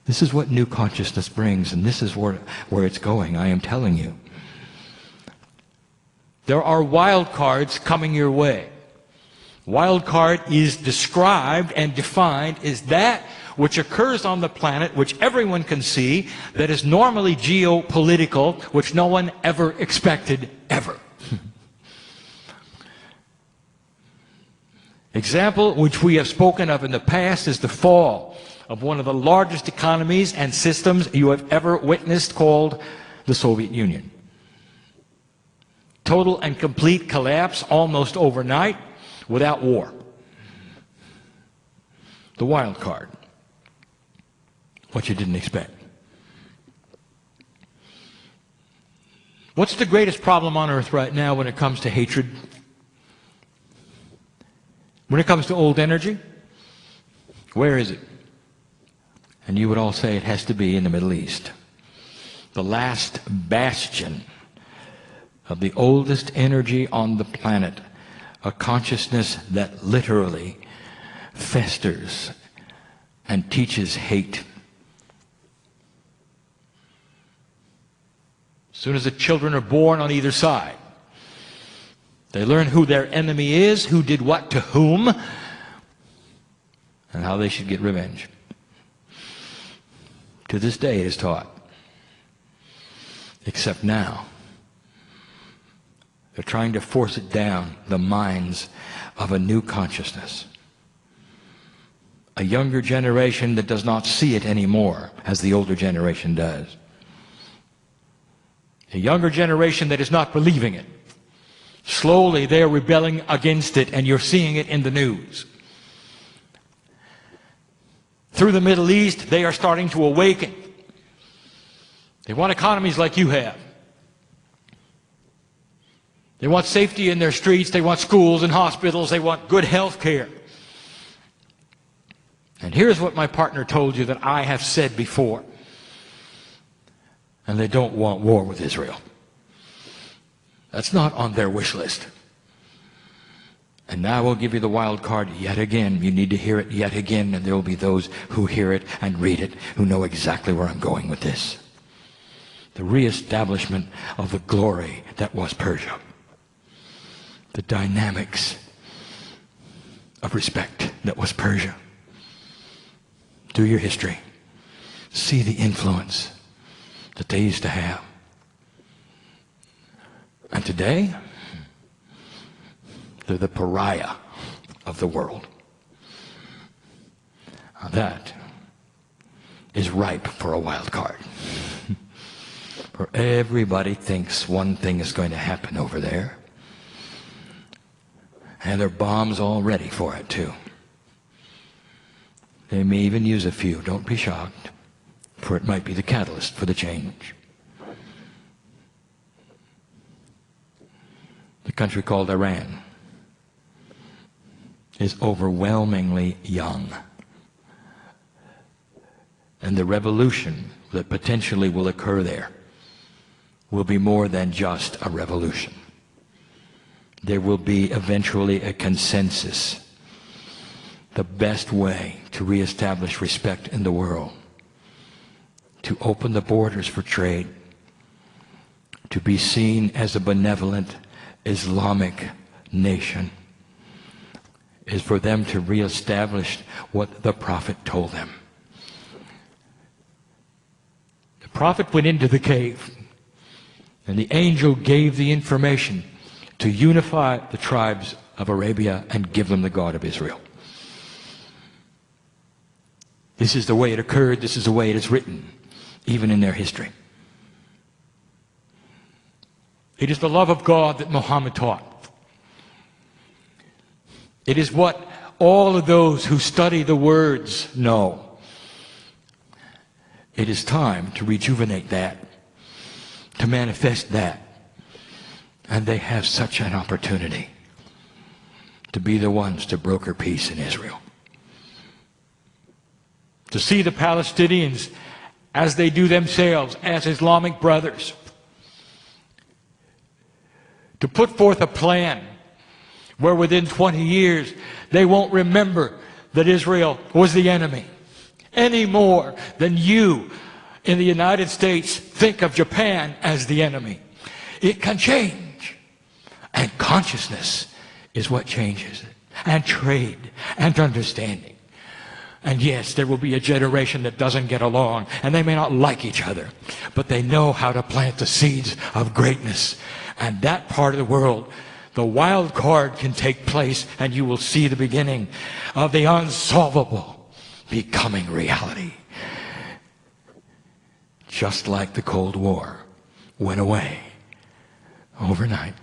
This is what new consciousness brings, and this is where it's going, I am telling you. There are wild cards coming your way. Wild card is described and defined as that which occurs on the planet, which everyone can see, that is normally geopolitical, which no one ever expected, ever. Example which we have spoken of in the past is the fall of one of the largest economies and systems you have ever witnessed, called the Soviet Union. Total and complete collapse almost overnight without war. The wild card. What you didn't expect. What's the greatest problem on earth right now when it comes to hatred? When it comes to old energy? Where is it? And you would all say it has to be in the Middle East. The last bastion of the oldest energy on the planet. A consciousness that literally festers and teaches hate. As soon as the children are born on either side, they learn who their enemy is, who did what to whom, and how they should get revenge. To this day it is taught. Except now, they're trying to force it down the minds of a new consciousness. A younger generation that does not see it anymore, as the older generation does. A younger generation that is not believing it. Slowly they are rebelling against it, and you're seeing it in the news. Through the Middle East, they are starting to awaken. They want economies like you have. They want safety in their streets, they want schools and hospitals, they want good health care. And here's what my partner told you that I have said before. And they don't want war with Israel. That's not on their wish list. And now we'll give you the wild card yet again. You need to hear it yet again, and there will be those who hear it and read it who know exactly where I'm going with this. The reestablishment of the glory that was Persia. The dynamics of respect that was Persia. Do your history. See the influence that they used to have. And today, they're the pariah of the world. Now that is ripe for a wild card. For everybody thinks one thing is going to happen over there. And there are bombs all ready for it too. They may even use a few. Don't be shocked, for it might be the catalyst for the change. The country called Iran is overwhelmingly young. And the revolution that potentially will occur there will be more than just a revolution. There will be eventually a consensus. The best way to reestablish respect in the world, to open the borders for trade, to be seen as a benevolent Islamic nation, is for them to reestablish what the Prophet told them. The Prophet went into the cave, and the angel gave the information to unify the tribes of Arabia and give them the God of Israel. This is the way it occurred, this is the way it is written, even in their history. It is the love of God that Muhammad taught. It is what all of those who study the words know. It is time to rejuvenate that, to manifest that. And they have such an opportunity to be the ones to broker peace in Israel. To see the Palestinians as they do themselves, as Islamic brothers. To put forth a plan where within 20 years they won't remember that Israel was the enemy. any more than you in the United States think of Japan as the enemy. It can change. And consciousness is what changes it. And trade and understanding. And yes, there will be a generation that doesn't get along, and they may not like each other, but they know how to plant the seeds of greatness. And that part of the world, the wild card can take place, and you will see the beginning of the unsolvable becoming reality. Just like the Cold War went away overnight.